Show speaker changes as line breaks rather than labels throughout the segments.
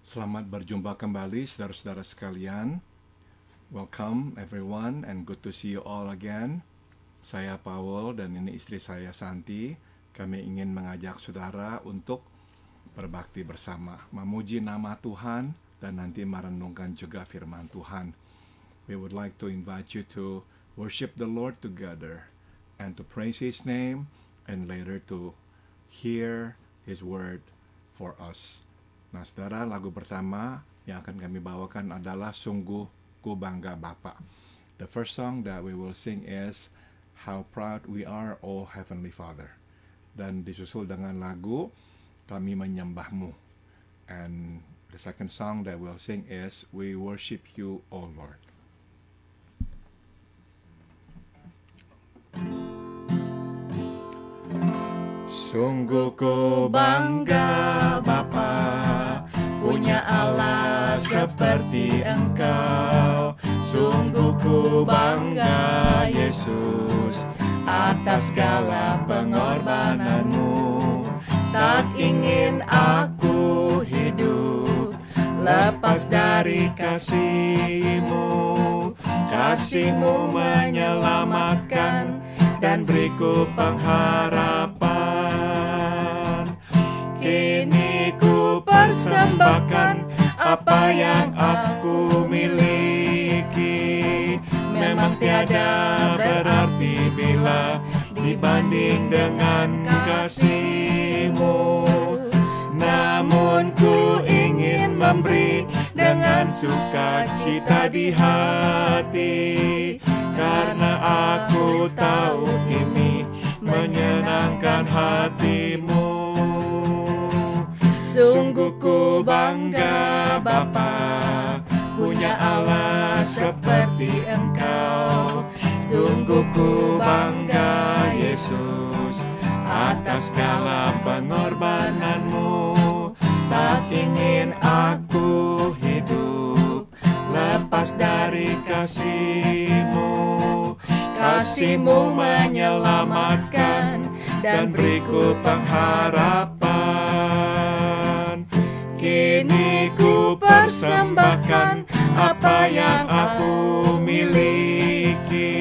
Selamat berjumpa kembali saudara-saudara sekalian. Welcome everyone and good to see you all again. Saya Paul dan ini istri saya Santi. Kami ingin mengajak saudara untuk berbakti bersama, memuji nama Tuhan dan nanti merenungkan juga firman Tuhan. We would like to invite you to worship the Lord together and to praise His name and later to hear His word for us. Nah, saudara, lagu pertama yang akan kami bawakan adalah Sungguh Ku Bangga Bapa. The first song that we will sing is How Proud We Are, O Heavenly Father. Dan disusul dengan lagu Kami Menyembah-Mu. And the second song that we'll sing is We Worship You, O Lord. Sungguh ku bangga Bapa, punya Allah seperti Engkau. Sungguh ku bangga Yesus, atas segala pengorbananmu. Tak ingin aku hidup lepas dari kasih-Mu. Kasih-Mu menyelamatkan dan beriku pengharapan. Kini ku persembahkan apa yang aku miliki. Memang tiada berarti bila dibanding dengan kasih-Mu. Namun ku ingin memberi dengan sukacita di hati, karena aku tahu ini menyenangkan hati-Mu. Sungguh ku bangga Bapa, punya Allah seperti Engkau. Sungguh ku bangga Yesus, atas segala pengorbananmu. Tak ingin aku hidup lepas dari kasih-Mu. Kasih-Mu menyelamatkan dan beriku pengharapan. Kini ku persembahkan apa yang aku miliki.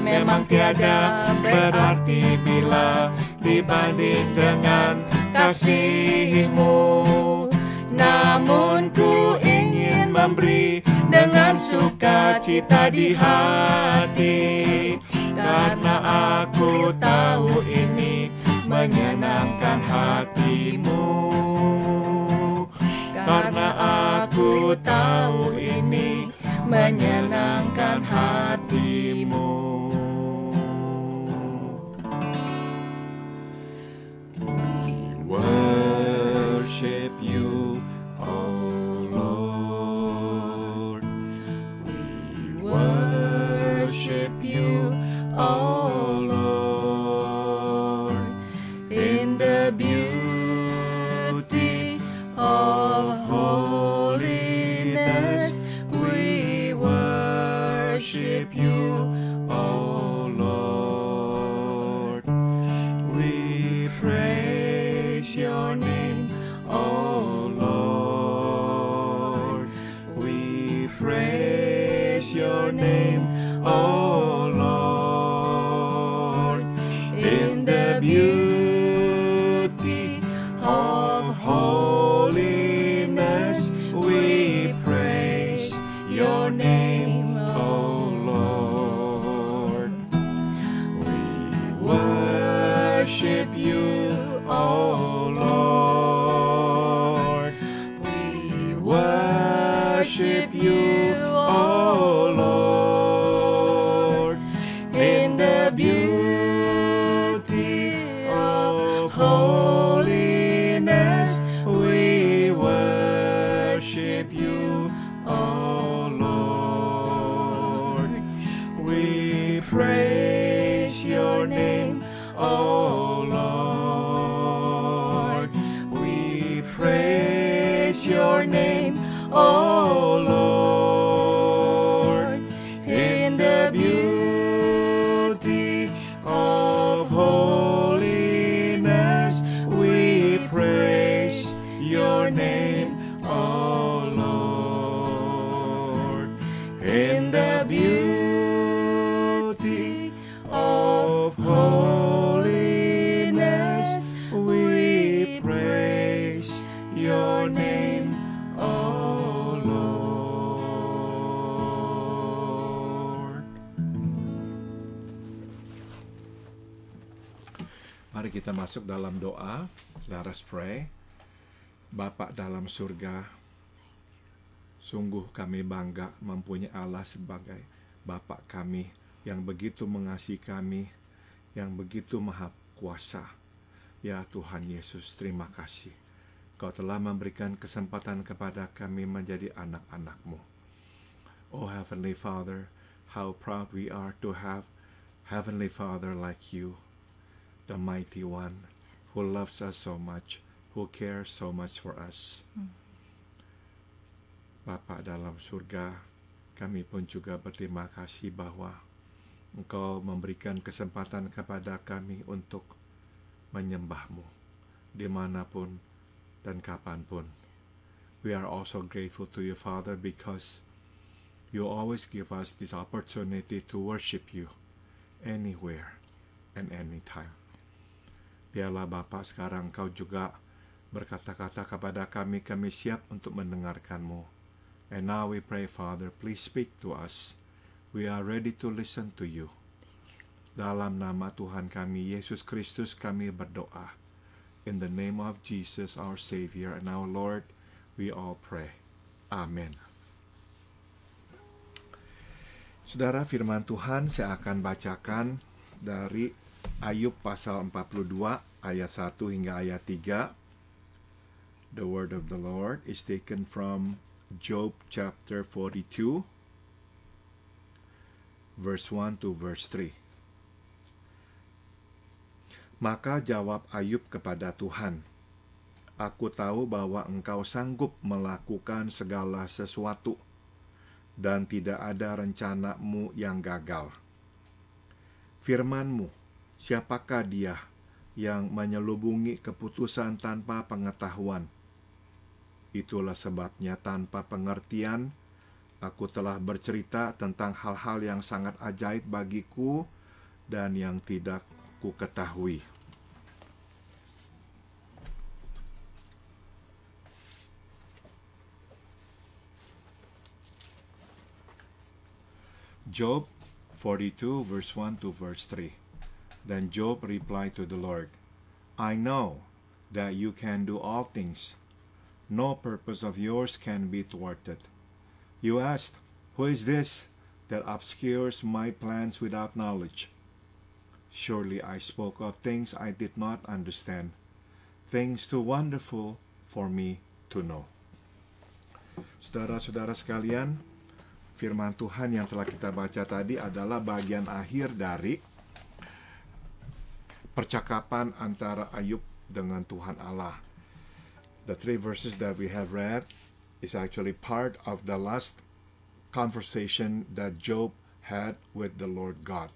Memang tiada berarti bila dibanding dengan kasih-Mu. Namun ku ingin memberi dengan sukacita di hati, karena aku tahu ini menyenangkan hati-Mu. Karena aku tahu ini menyenangkan hati-Mu. We worship You, oh Lord. We worship You, oh Lord. In the beauty of holiness, we worship You, oh Lord. We praise Your name, oh Lord. We praise Your name, oh Lord. In the beauty of holiness, we praise Your name, oh Lord. We worship You, oh Lord. We worship You, oh Lord. In the beauty of holiness, we worship You, oh Lord. We praise Your name, oh Lord. We praise Your name, oh Lord. In the beauty of holiness, we praise Your name, oh your name, oh Lord. Mari kita masuk dalam doa. Let us pray. Bapa dalam surga, sungguh kami bangga mempunyai Allah sebagai Bapa kami yang begitu mengasihi kami, yang begitu maha kuasa. Ya Tuhan Yesus, terima kasih. Kau telah memberikan kesempatan kepada kami menjadi anak-anak-Mu. Oh Heavenly Father, how proud we are to have Heavenly Father like you, the mighty one who loves us so much, who cares so much for us. Bapa dalam surga, kami pun juga berterima kasih bahwa Engkau memberikan kesempatan kepada kami untuk menyembah-Mu dimanapun dan kapanpun. We are also grateful to you, Father, because you always give us this opportunity to worship you anywhere and anytime. Biarlah Bapa sekarang Kau juga berkata-kata kepada kami, kami siap untuk mendengarkan-Mu. And now we pray, Father, please speak to us. We are ready to listen to you. Dalam nama Tuhan kami, Yesus Kristus, kami berdoa. In the name of Jesus, our Savior and our Lord, we all pray. Amen. Saudara, firman Tuhan saya akan bacakan dari Ayub pasal 42 ayat 1 hingga ayat 3. The word of the Lord is taken from Job chapter 42 verse 1 to verse 3. Maka jawab Ayub kepada Tuhan, aku tahu bahwa Engkau sanggup melakukan segala sesuatu, dan tidak ada rencana-Mu yang gagal. Firman-Mu, siapakah dia yang menyelubungi keputusan tanpa pengetahuan? Itulah sebabnya tanpa pengertian, aku telah bercerita tentang hal-hal yang sangat ajaib bagiku dan yang tidak ku ketahui. Job 42 verse 1 to verse 3. Then Job replied to the Lord, I know that you can do all things. No purpose of yours can be thwarted. You asked, who is this that obscures my plans without knowledge? Surely I spoke of things I did not understand, things too wonderful for me to know. Saudara-saudara sekalian, firman Tuhan yang telah kita baca tadi adalah bagian akhir dari percakapan antara Ayub dengan Tuhan Allah. The 3 verses that we have read is actually part of the last conversation that Job had with the Lord God.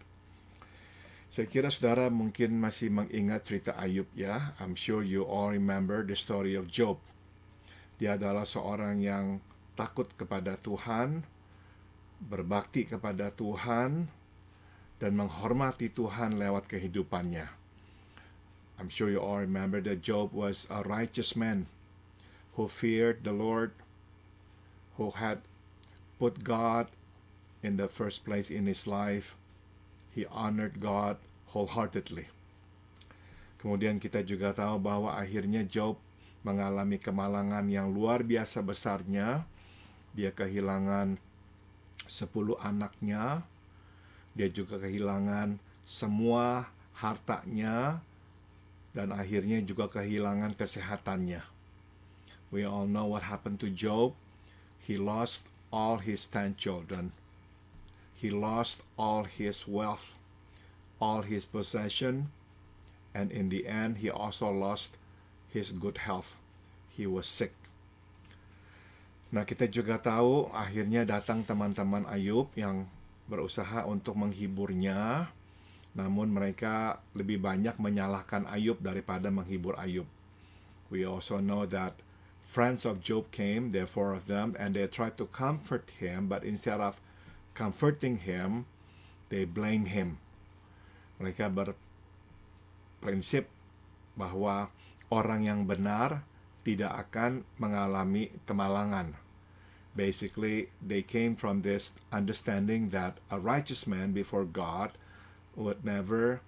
Saya kira saudara mungkin masih mengingat cerita Ayub ya. I'm sure you all remember the story of Job. Dia adalah seorang yang takut kepada Tuhan, berbakti kepada Tuhan, dan menghormati Tuhan lewat kehidupannya. I'm sure you all remember that Job was a righteous man who feared the Lord, who had put God in the first place in his life. He honored God wholeheartedly. Kemudian kita juga tahu bahwa akhirnya Job mengalami kemalangan yang luar biasa besarnya. Dia kehilangan 10 anaknya. Dia juga kehilangan semua hartanya. Dan akhirnya juga kehilangan kesehatannya. We all know what happened to Job. He lost all his 10 children. He lost all his wealth, all his possession, and in the end, he also lost his good health. He was sick. Nah, kita juga tahu akhirnya datang teman-teman Ayub yang berusaha untuk menghiburnya, namun mereka lebih banyak menyalahkan Ayub daripada menghibur Ayub. We also know that friends of Job came, there are 4 of them, and they tried to comfort him, but instead of comforting him, they blame him. Mereka berprinsip bahwa orang yang benar tidak akan mengalami kemalangan. Basically, they came from this understanding that a righteous man before God would never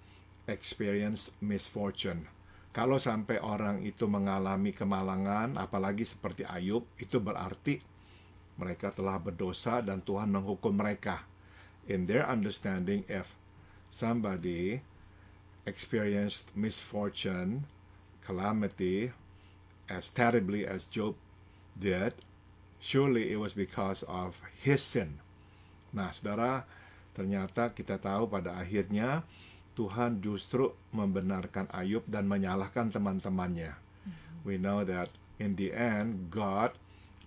experience misfortune. Kalau sampai orang itu mengalami kemalangan, apalagi seperti Ayub, itu berarti mereka telah berdosa dan Tuhan menghukum mereka. In their understanding, if somebody experienced misfortune, calamity, as terribly as Job did, surely it was because of his sin. Nah, saudara, ternyata kita tahu pada akhirnya Tuhan justru membenarkan Ayub dan menyalahkan teman-temannya. We know that in the end, God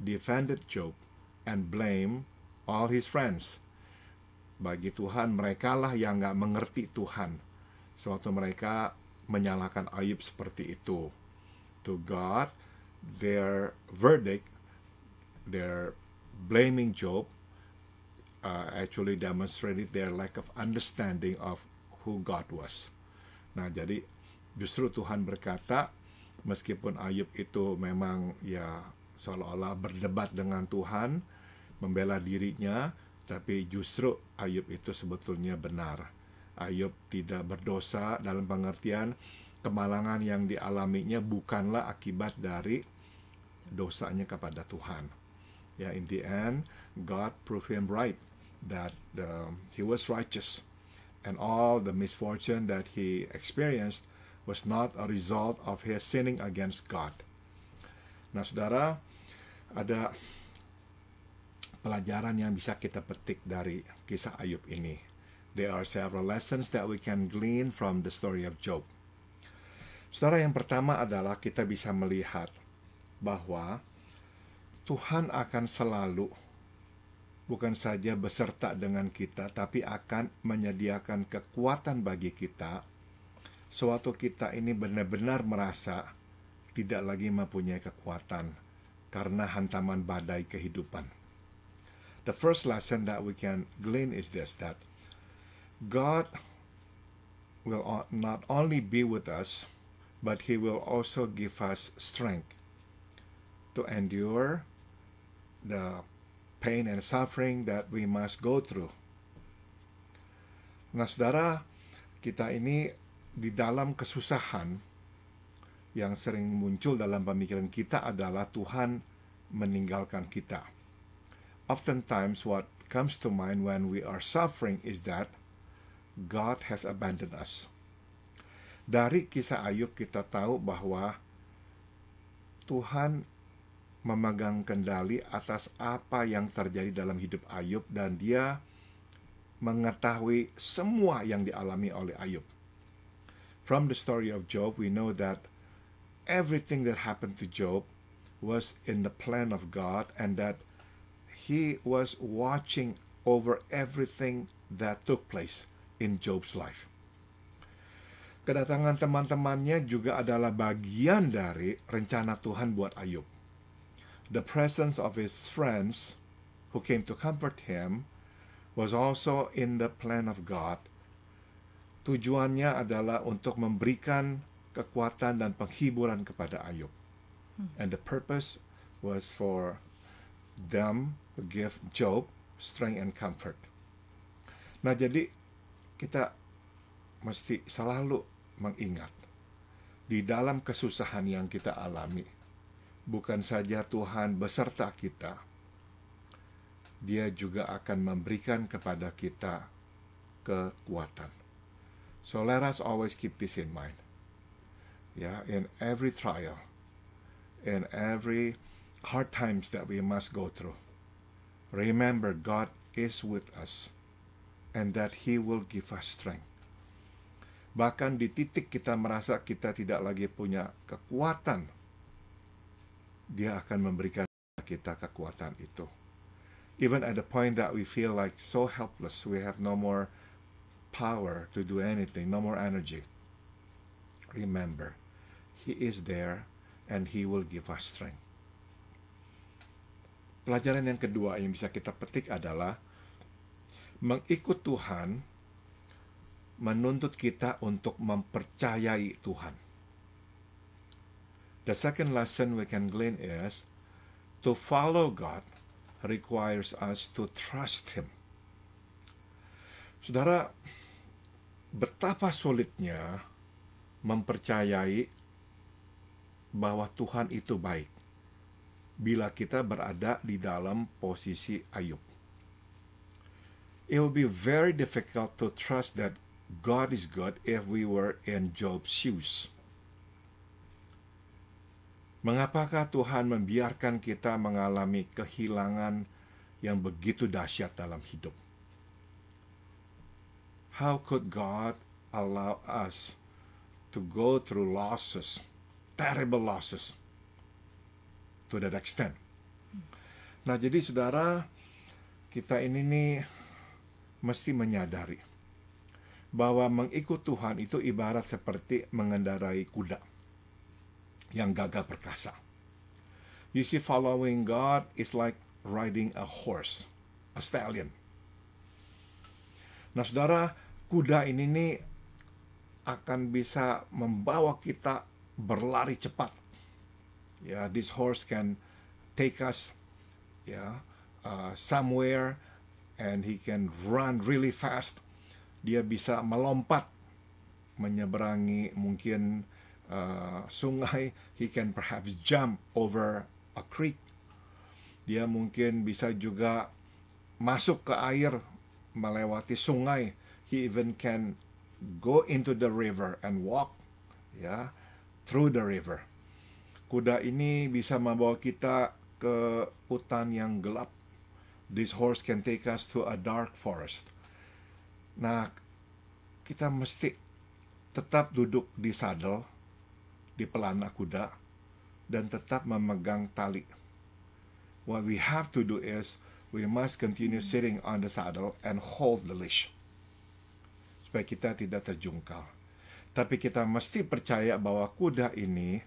defended Job and blamed all his friends. Bagi Tuhan, merekalah yang nggak mengerti Tuhan. Sewaktu mereka menyalahkan Ayub seperti itu. To God, their verdict, their blaming Job, actually demonstrated their lack of understanding of who God was. Nah, jadi justru Tuhan berkata, meskipun Ayub itu memang ya seolah-olah berdebat dengan Tuhan, membela dirinya, tapi justru Ayub itu sebetulnya benar. Ayub tidak berdosa dalam pengertian kemalangan yang dialaminya bukanlah akibat dari dosanya kepada Tuhan. Ya, in the end, God proved him right that he was righteous, and all the misfortune that he experienced was not a result of his sinning against God. Nah, saudara, ada pelajaran yang bisa kita petik dari kisah Ayub ini. There are several lessons that we can glean from the story of Job. Saudara, yang pertama adalah kita bisa melihat bahwa Tuhan akan selalu bukan saja beserta dengan kita, tapi akan menyediakan kekuatan bagi kita sewaktu kita ini benar-benar merasa tidak lagi mempunyai kekuatan karena hantaman badai kehidupan. The first lesson that we can glean is this, that God will not only be with us, but He will also give us strength to endure the pain and suffering that we must go through. Nah, saudara, kita ini di dalam kesusahan yang sering muncul dalam pemikiran kita adalah Tuhan meninggalkan kita. Oftentimes what comes to mind when we are suffering is that God has abandoned us. Dari kisah Ayub kita tahu bahwa Tuhan memegang kendali atas apa yang terjadi dalam hidup Ayub dan dia mengetahui semua yang dialami oleh Ayub. From the story of Job, we know that everything that happened to Job was in the plan of God and that he was watching over everything that took place in Job's life. Kedatangan teman-temannya juga adalah bagian dari rencana Tuhan buat Ayub. The presence of his friends who came to comfort him was also in the plan of God. Tujuannya adalah untuk memberikan kekuatan dan penghiburan kepada Ayub. And the purpose was for them to give Job strength and comfort. Nah, jadi kita mesti selalu mengingat di dalam kesusahan yang kita alami, bukan saja Tuhan beserta kita, Dia juga akan memberikan kepada kita kekuatan. So let us always keep this in mind. Yeah, in every trial, in every hard times that we must go through, remember God is with us and that He will give us strength. Bahkan di titik kita merasa kita tidak lagi punya kekuatan, Dia akan memberikan kita kekuatan itu. Even at the point that we feel like so helpless, we have no more power to do anything, no more energy. Remember, He is there and He will give us strength. Pelajaran yang kedua yang bisa kita petik adalah mengikut Tuhan menuntut kita untuk mempercayai Tuhan. The second lesson we can glean is to follow God requires us to trust Him. Saudara, betapa sulitnya mempercayai bahwa Tuhan itu baik bila kita berada di dalam posisi Ayub. It will be very difficult to trust that God is good if we were in Job's shoes. Mengapakah Tuhan membiarkan kita mengalami kehilangan yang begitu dahsyat dalam hidup? How could God allow us to go through losses, terrible losses, to that extent? Nah, jadi saudara, kita ini nih mesti menyadari bahwa mengikut Tuhan itu ibarat seperti mengendarai kuda yang gagah perkasa. You see, following God is like riding a horse, a stallion. Nah, saudara, kuda ini nih akan bisa membawa kita berlari cepat. Ya, this horse can take us, somewhere, and he can run really fast. Dia bisa melompat, menyeberangi mungkin sungai. He can perhaps jump over a creek. Dia mungkin bisa juga masuk ke air, melewati sungai. He even can go into the river and walk, through the river. Kuda ini bisa membawa kita ke hutan yang gelap. This horse can take us to a dark forest. Nah, kita mesti tetap duduk di saddle, di pelana kuda, dan tetap memegang tali. What we have to do is, we must continue sitting on the saddle and hold the leash, supaya kita tidak terjungkal. Tapi kita mesti percaya bahwa kuda ini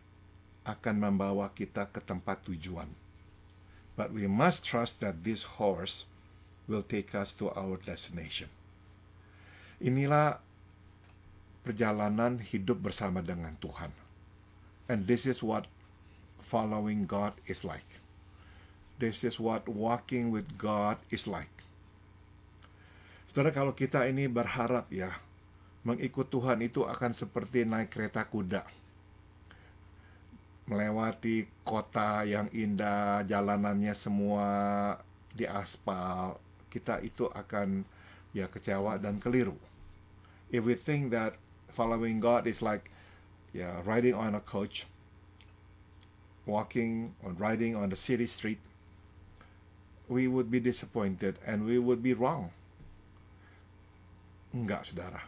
akan membawa kita ke tempat tujuan. But we must trust that this horse will take us to our destination. Inilah perjalanan hidup bersama dengan Tuhan. And this is what following God is like. This is what walking with God is like. Saudara, kalau kita ini berharap mengikut Tuhan itu akan seperti naik kereta kuda. Melewati kota yang indah, jalanannya semua di aspal, kita itu akan kecewa dan keliru. If we think that following God is like riding on a coach, walking or riding on the city street, we would be disappointed and we would be wrong. Enggak, saudara.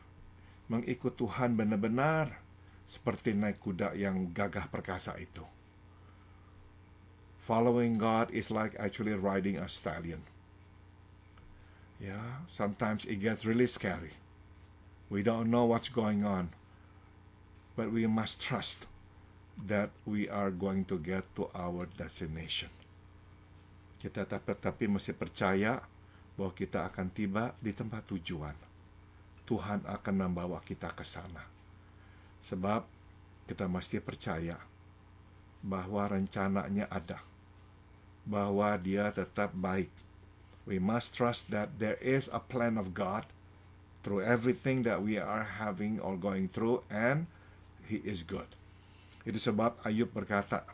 Mengikut Tuhan benar-benar seperti naik kuda yang gagah perkasa itu. Following God is like actually riding a stallion. Sometimes it gets really scary. We don't know what's going on. But we must trust that we are going to get to our destination. Kita tapi mesti percaya bahwa kita akan tiba di tempat tujuan. Tuhan akan membawa kita ke sana. Sebab kita mesti percaya bahwa rencananya ada. Bahwa Dia tetap baik. We must trust that there is a plan of God through everything that we are having or going through, and He is good. Itu sebab Ayub berkata,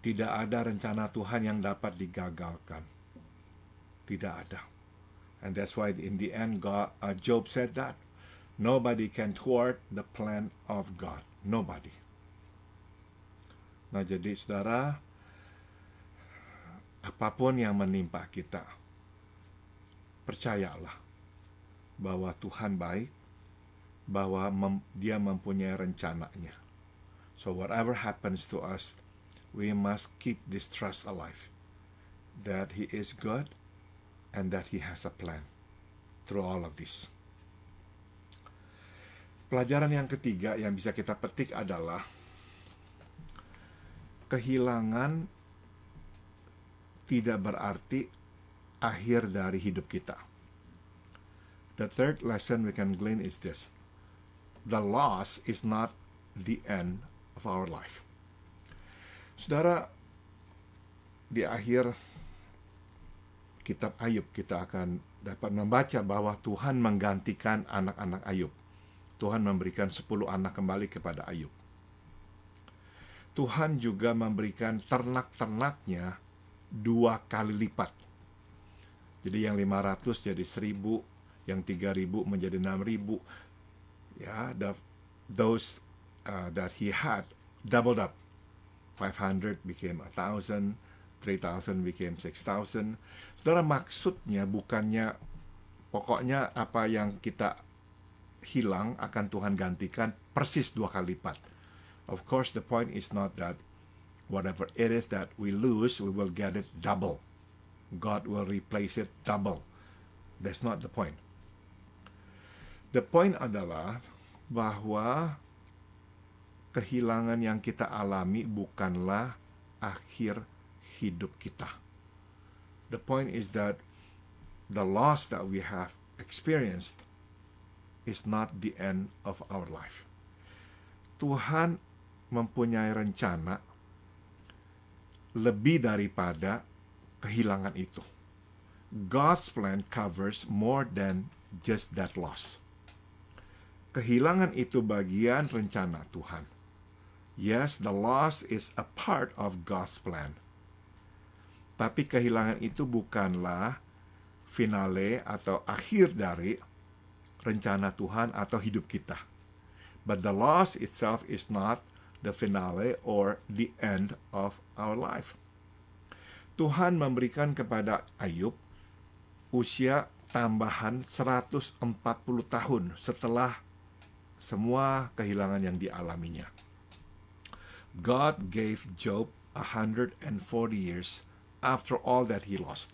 tidak ada rencana Tuhan yang dapat digagalkan. Tidak ada. And that's why in the end Job said that. Nobody can thwart the plan of God. Nobody. Nah, jadi saudara, apapun yang menimpa kita, percayalah bahwa Tuhan baik, bahwa Dia mempunyai rencananya. So whatever happens to us, we must keep this trust alive, that He is good and that He has a plan through all of this. Pelajaran yang ketiga yang bisa kita petik adalah kehilangan tidak berarti akhir dari hidup kita. The third lesson we can glean is this: the loss is not the end of our life. Saudara, di akhir kitab Ayub kita akan dapat membaca bahwa Tuhan menggantikan anak-anak Ayub. Tuhan memberikan 10 anak kembali kepada Ayub. Tuhan juga memberikan ternak-ternaknya 2 kali lipat. Jadi yang 500 jadi 1000, yang 3000 menjadi 6000. Ya, those that he had doubled up. 500 became 1,000, 3,000 became 6,000. Saudara, maksudnya bukannya pokoknya apa yang kita hilang akan Tuhan gantikan persis 2 kali lipat. Of course, the point is not that whatever it is that we lose, we will get it double. God will replace it double. That's not the point. The point adalah bahwa kehilangan yang kita alami bukanlah akhir hidup kita. The point is that the loss that we have experienced is not the end of our life. Tuhan mempunyai rencana lebih daripada kehilangan itu. God's plan covers more than just that loss. Kehilangan itu bagian rencana Tuhan. Yes, the loss is a part of God's plan. Tapi kehilangan itu bukanlah finale atau akhir dari rencana Tuhan atau hidup kita. But the loss itself is not the finale or the end of our life. Tuhan memberikan kepada Ayub usia tambahan 140 tahun setelah semua kehilangan yang dialaminya. God gave Job 140 years after all that he lost.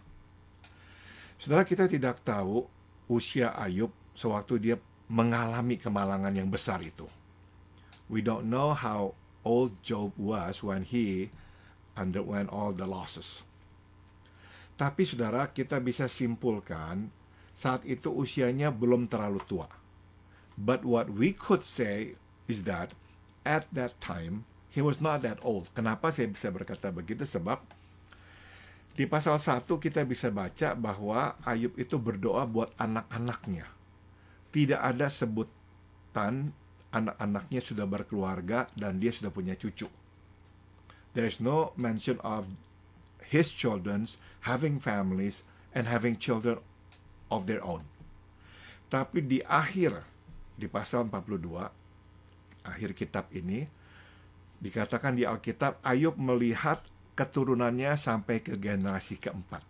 Saudara, kita tidak tahu usia Ayub sewaktu dia mengalami kemalangan yang besar itu. We don't know how old Job was when he underwent all the losses. Tapi saudara, kita bisa simpulkan saat itu usianya belum terlalu tua. But what we could say is that at that time, he was not that old. Kenapa saya bisa berkata begitu? Sebab di pasal 1 kita bisa baca bahwa Ayub itu berdoa buat anak-anaknya. Tidak ada sebutan anak-anaknya sudah berkeluarga dan dia sudah punya cucu. There is no mention of his children having families and having children of their own. Tapi di pasal 42, akhir kitab ini, dikatakan di Alkitab, Ayub melihat keturunannya sampai ke generasi keempat.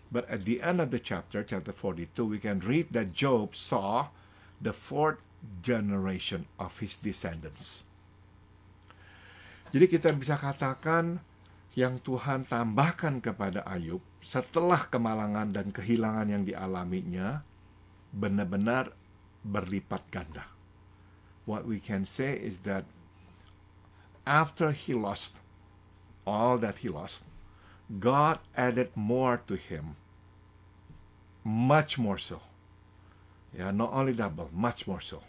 But at the end of the chapter 42, we can read that Job saw the 4th generation of his descendants. Jadi kita bisa katakan yang Tuhan tambahkan kepada Ayub setelah kemalangan dan kehilangan yang dialaminya benar-benar berlipat ganda. What we can say is that after he lost all that he lost, God added more to him, much more so. Ya, not only double, much more so.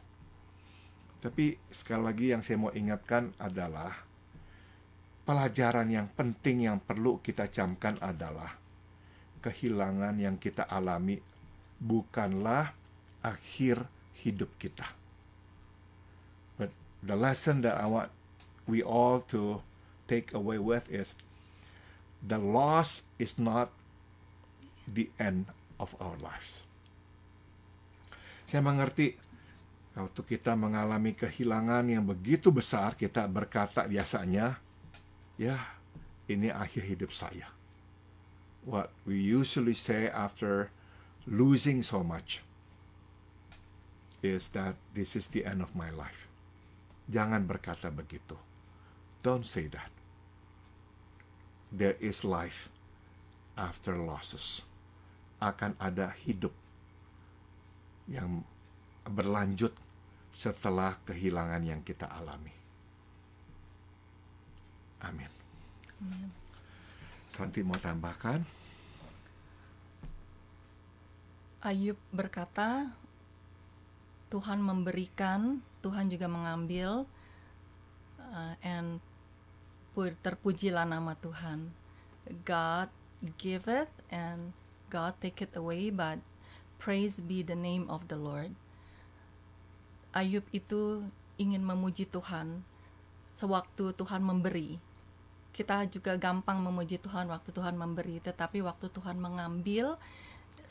Tapi sekali lagi yang saya mau ingatkan adalah pelajaran yang penting yang perlu kita camkan adalah kehilangan yang kita alami bukanlah akhir hidup kita. But the lesson that I want we all to take away with is the loss is not the end of our lives. Saya mengerti waktu kita mengalami kehilangan yang begitu besar, kita berkata biasanya, ya, ini akhir hidup saya. What we usually say after losing so much is that this is the end of my life. Jangan berkata begitu. Don't say that. There is life after losses. Akan ada hidup yang berlanjut setelah kehilangan yang kita alami. Amin. Santi mau tambahkan?
Ayub berkata, Tuhan memberikan, Tuhan juga mengambil, and Terpujilah nama Tuhan. God give it and God take it away, but praise be the name of the Lord. Ayub itu ingin memuji Tuhan sewaktu Tuhan memberi. Kita juga gampang memuji Tuhan waktu Tuhan memberi, tetapi waktu Tuhan mengambil,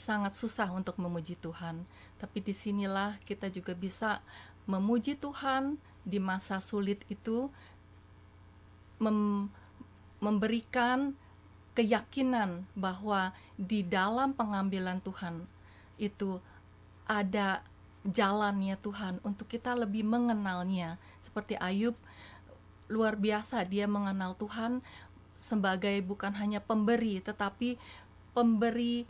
sangat susah untuk memuji Tuhan. Tapi disinilah kita juga bisa memuji Tuhan di masa sulit itu, memberikan keyakinan bahwa di dalam pengambilan Tuhan itu ada jalannya Tuhan untuk kita lebih mengenalnya. Seperti Ayub, luar biasa dia mengenal Tuhan sebagai bukan hanya pemberi, tetapi pemberi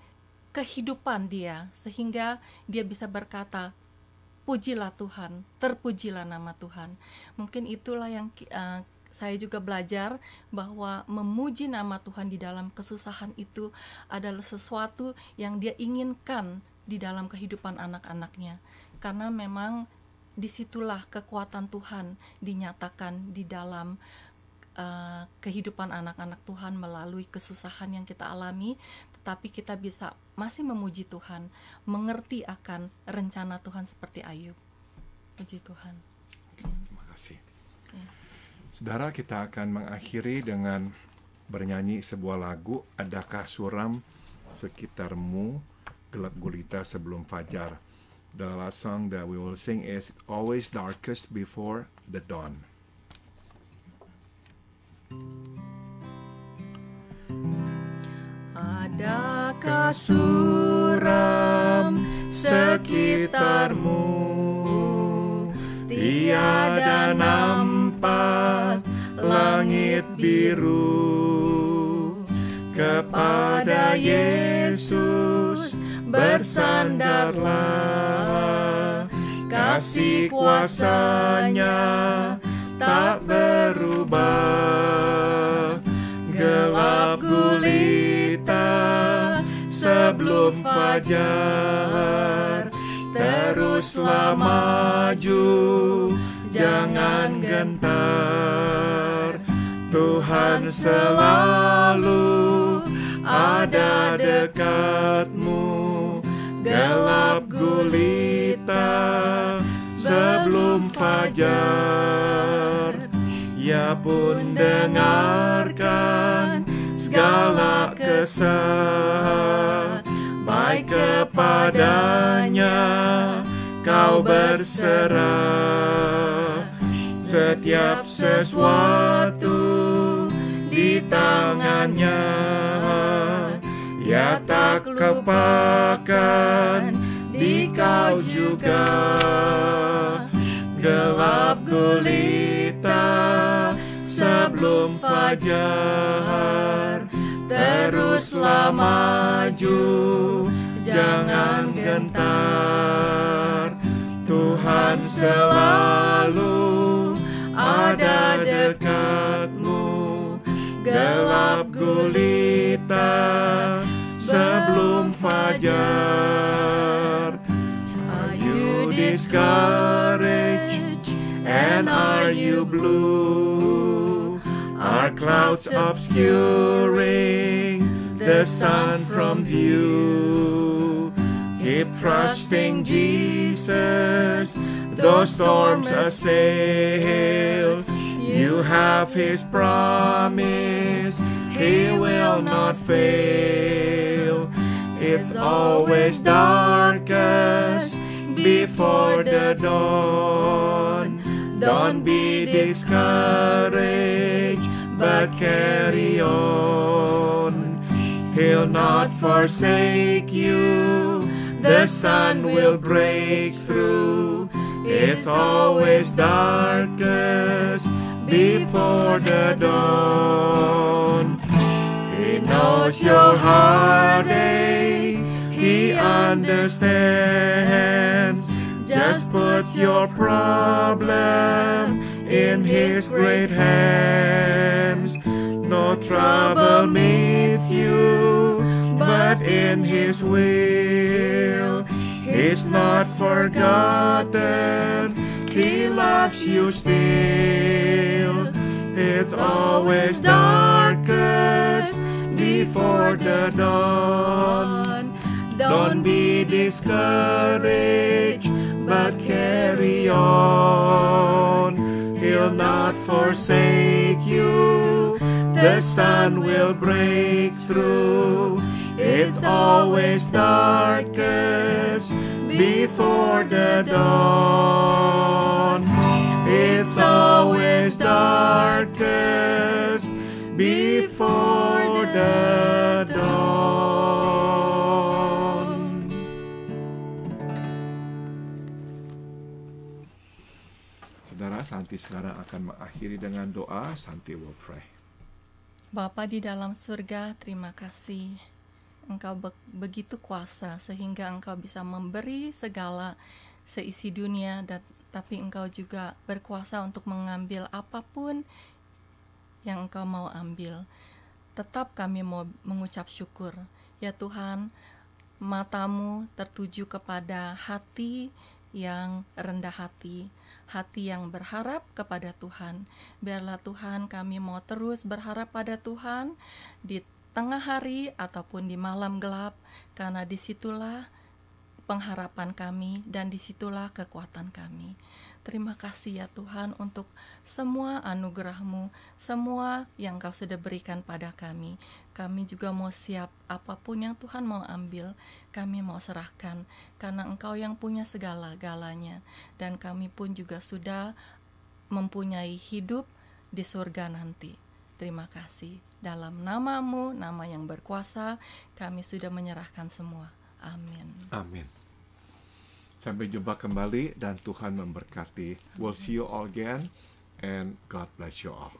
kehidupan dia, sehingga dia bisa berkata, pujilah Tuhan, terpujilah nama Tuhan. Mungkin itulah yang saya juga belajar, bahwa memuji nama Tuhan di dalam kesusahan itu adalah sesuatu yang dia inginkan di dalam kehidupan anak-anaknya. Karena memang disitulah kekuatan Tuhan dinyatakan di dalam kehidupan anak-anak Tuhan melalui kesusahan yang kita alami. Tetapi kita bisa masih memuji Tuhan, mengerti akan rencana Tuhan seperti Ayub. Puji Tuhan.
Terima kasih. Saudara, kita akan mengakhiri dengan bernyanyi sebuah lagu, Adakah Suram Sekitarmu, Gelap Gulita Sebelum Fajar. The last song that we will sing is Always Darkest Before the Dawn.
Adakah suram sekitarmu, tiada nampak langit biru, kepada Yesus bersandarlah, kasih kuasa-Nya tak berubah. Gelap gulita sebelum fajar, teruslah maju, jangan gentar. Tuhan selalu ada dekatmu. Gelap gulita sebelum fajar, Ia pun dengarkan segala kesah. Baik kepadanya kau berserah, setiap sesuatu di tangannya. Ia tak lupakan di kau juga. Gelap gulita sebelum fajar, teruslah maju, jangan gentar. Tuhan selalu ada dekatmu. Gelap gulita sebelum fajar. Are you discouraged and are you blue? Are clouds obscuring the sun from view? Keep trusting Jesus, though storms assail. You have His promise, He will not fail. It's always darkest before the dawn. Don't be discouraged, but carry on. He'll not forsake you, the sun will break through. It's always darkest before the dawn. He knows your heartache, He understands. Just put your problem in His great hands. No trouble meets you, but in His will. He's not forgotten, He loves you still.
It's always darkest before the dawn. Don't be discouraged, but carry on. He'll not forsake you. The sun will break through. It's always darkest before the dawn. It's always darkest before the dawn. Saudara, Santi sekarang akan mengakhiri dengan doa. Santi will pray.
Bapa di dalam surga, terima kasih. Engkau begitu kuasa sehingga Engkau bisa memberi segala seisi dunia, tapi Engkau juga berkuasa untuk mengambil apapun yang Engkau mau ambil. Tetap kami mau mengucap syukur. Ya Tuhan, matamu tertuju kepada hati yang rendah hati, hati yang berharap kepada Tuhan. Biarlah Tuhan, kami mau terus berharap pada Tuhan di tengah hari ataupun di malam gelap, karena disitulah pengharapan kami dan disitulah kekuatan kami. Terima kasih ya Tuhan untuk semua anugerah-Mu, semua yang Kau sudah berikan pada kami. Kami juga mau siap, apapun yang Tuhan mau ambil, kami mau serahkan, karena Engkau yang punya segala-galanya. Dan kami pun juga sudah mempunyai hidup di surga nanti. Terima kasih. Dalam nama-Mu, nama yang berkuasa, kami sudah menyerahkan semua. Amin.
Amin. Sampai jumpa kembali dan Tuhan memberkati. We'll see you all again and God bless you all.